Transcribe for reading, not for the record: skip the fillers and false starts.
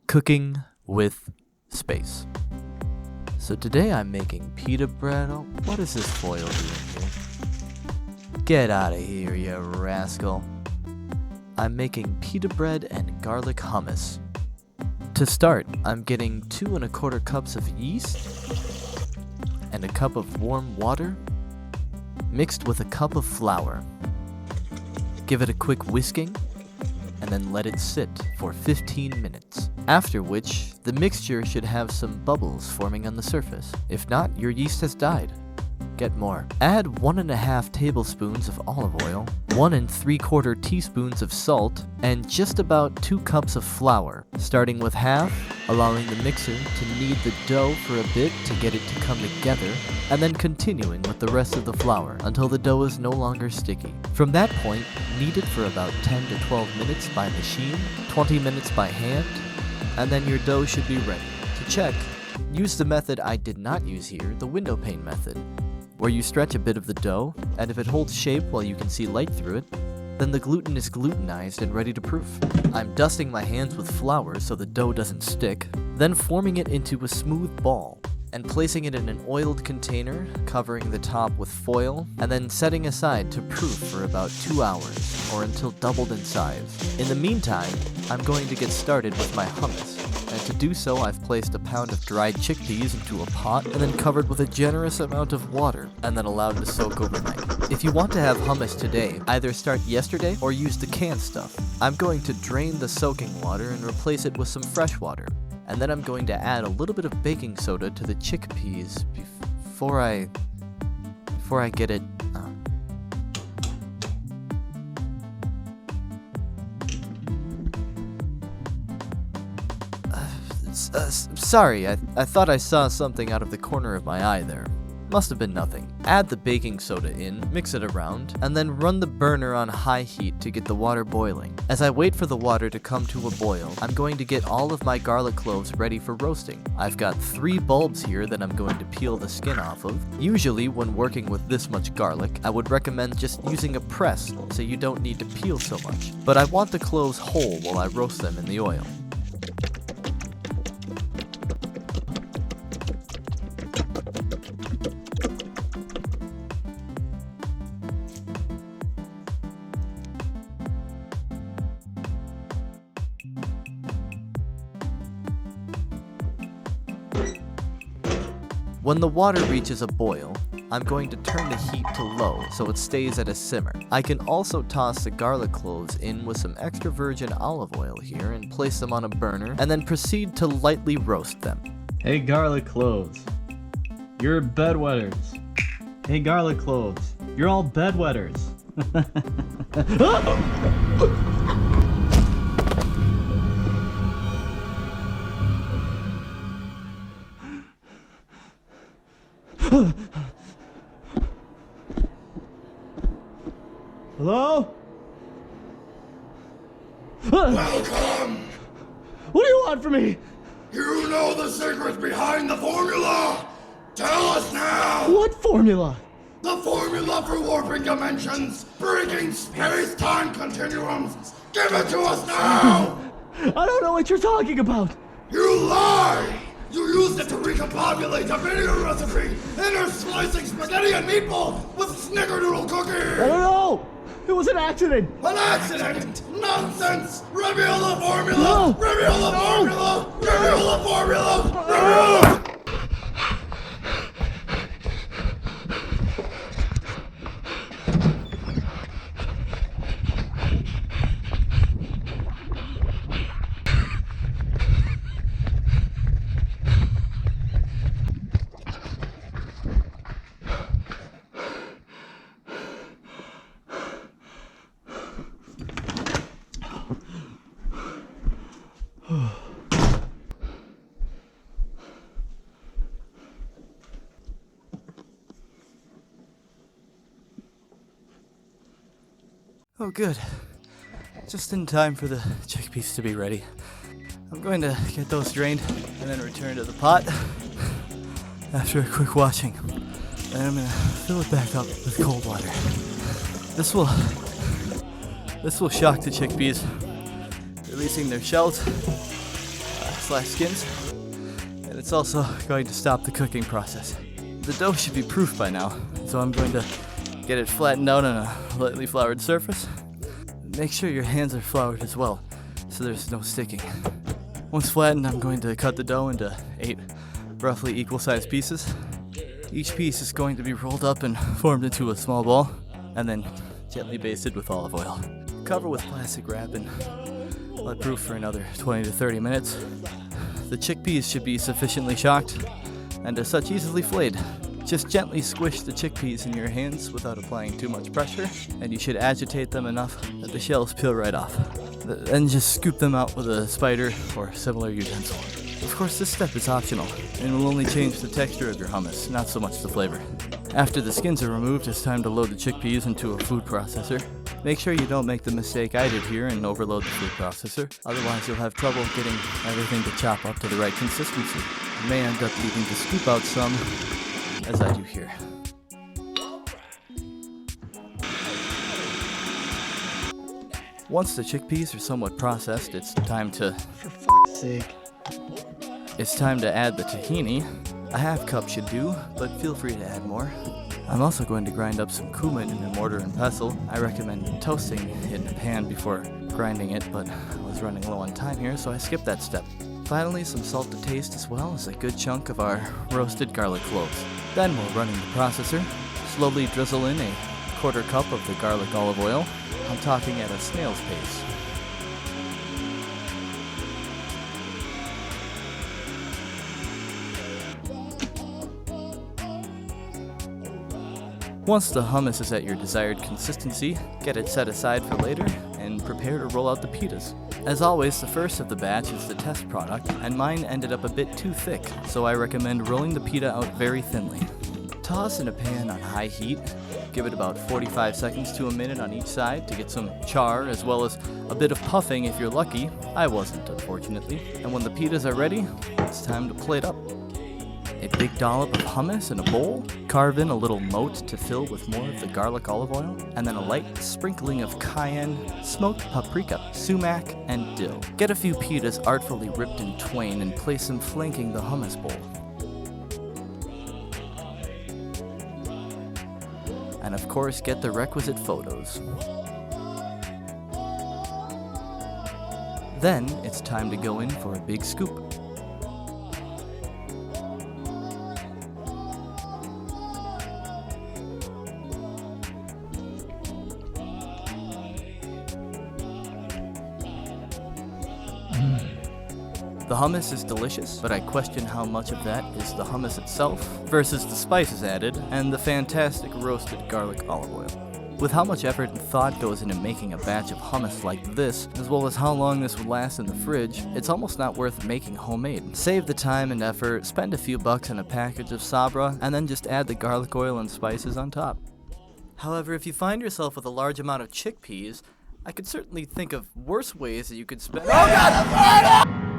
Cooking with space. So today I'm making pita bread. Oh, what is this foil doing here? Get out of here, you rascal. I'm making pita bread and garlic hummus. To start, I'm getting 2 1/4 cups of yeast and a cup of warm water mixed with a cup of flour. Give it a quick whisking and then let it sit for 15 minutes. After which, the mixture should have some bubbles forming on the surface. If not, your yeast has died. Get more. Add 1 1/2 tablespoons of olive oil, 1 3/4 teaspoons of salt, and just about 2 cups of flour, starting with half, allowing the mixer to knead the dough for a bit to get it to come together, and then continuing with the rest of the flour until the dough is no longer sticky. From that point, knead it for about 10 to 12 minutes by machine, 20 minutes by hand, and then your dough should be ready. To check, use the method I did not use here, the window pane method, where you stretch a bit of the dough, and if it holds shape while you can see light through it, then the gluten is glutenized and ready to proof. I'm dusting my hands with flour so the dough doesn't stick, then forming it into a smooth ball, and placing it in an oiled container, covering the top with foil, and then setting aside to proof for about 2 hours, or until doubled in size. In the meantime, I'm going to get started with my hummus. And to do so, I've placed a pound of dried chickpeas into a pot and then covered with a generous amount of water and then allowed to soak overnight. If you want to have hummus today, either start yesterday or use the canned stuff. I'm going to drain the soaking water and replace it with some fresh water. And then I'm going to add a little bit of baking soda to the chickpeas before I get it. Sorry, I thought I saw something out of the corner of my eye there. Must have been nothing. Add the baking soda in, mix it around, and then run the burner on high heat to get the water boiling. As I wait for the water to come to a boil, I'm going to get all of my garlic cloves ready for roasting. I've got 3 bulbs here that I'm going to peel the skin off of. Usually, when working with this much garlic, I would recommend just using a press so you don't need to peel so much. But I want the cloves whole while I roast them in the oil. When the water reaches a boil, I'm going to turn the heat to low so it stays at a simmer. I can also toss the garlic cloves in with some extra virgin olive oil here and place them on a burner and then proceed to lightly roast them. Hey garlic cloves, you're bedwetters. Hey garlic cloves, you're all bedwetters. Hello? Welcome! What do you want from me? You know the secret behind the formula! Tell us now! What formula? The formula for warping dimensions, breaking space-time continuums! Give it to us now! I don't know what you're talking about. You lie! You used it to recompobulate a vinegar recipe, interslicing spaghetti and meatballs with snickerdoodle cookies! I don't know. It was an accident. An accident! Nonsense! Reveal the formula! No. Reveal the formula! Reveal the formula! Reveal! Oh good. Just in time for the chickpeas to be ready. I'm going to get those drained and then return to the pot after a quick washing. And I'm gonna fill it back up with cold water. This will shock the chickpeas, releasing their shells, skins, and it's also going to stop the cooking process. The dough should be proof by now, so I'm going to get it flattened out on a lightly floured surface. Make sure your hands are floured as well, so there's no sticking. Once flattened, I'm going to cut the dough into 8 roughly equal-sized pieces. Each piece is going to be rolled up and formed into a small ball, and then gently basted with olive oil. Cover with plastic wrap and let proof for another 20 to 30 minutes. The chickpeas should be sufficiently shocked and as such easily flayed. Just gently squish the chickpeas in your hands without applying too much pressure, and you should agitate them enough that the shells peel right off. Then just scoop them out with a spider or similar utensil. Of course, this step is optional and will only change the texture of your hummus, not so much the flavor. After the skins are removed, it's time to load the chickpeas into a food processor. Make sure you don't make the mistake I did here and overload the food processor, otherwise you'll have trouble getting everything to chop up to the right consistency. You may end up needing to scoop out some, as I do here. Once the chickpeas are somewhat processed, it's time to... For fuck's sake. It's time to add the tahini. A half cup should do, but feel free to add more. I'm also going to grind up some cumin in a mortar and pestle. I recommend toasting it in a pan before grinding it, but I was running low on time here, so I skipped that step. Finally, some salt to taste as well as a good chunk of our roasted garlic cloves. Then we'll run in the processor, slowly drizzle in a 1/4 cup of the garlic olive oil. I'm talking at a snail's pace. Once the hummus is at your desired consistency, get it set aside for later and prepare to roll out the pitas. As always, the first of the batch is the test product, and mine ended up a bit too thick, so I recommend rolling the pita out very thinly. Toss in a pan on high heat, give it about 45 seconds to a minute on each side to get some char as well as a bit of puffing if you're lucky. I wasn't, unfortunately. And when the pitas are ready, it's time to plate up. A big dollop of hummus in a bowl, carve in a little moat to fill with more of the garlic olive oil, and then a light sprinkling of cayenne, smoked paprika, sumac, and dill. Get a few pitas artfully ripped in twain and place them flanking the hummus bowl. And of course, get the requisite photos. Then it's time to go in for a big scoop. The hummus is delicious, but I question how much of that is the hummus itself versus the spices added and the fantastic roasted garlic olive oil. With how much effort and thought goes into making a batch of hummus like this, as well as how long this would last in the fridge, it's almost not worth making homemade. Save the time and effort, spend a few bucks on a package of sabra, and then just add the garlic oil and spices on top. However, if you find yourself with a large amount of chickpeas, I could certainly think of worse ways that you could spend... Oh God!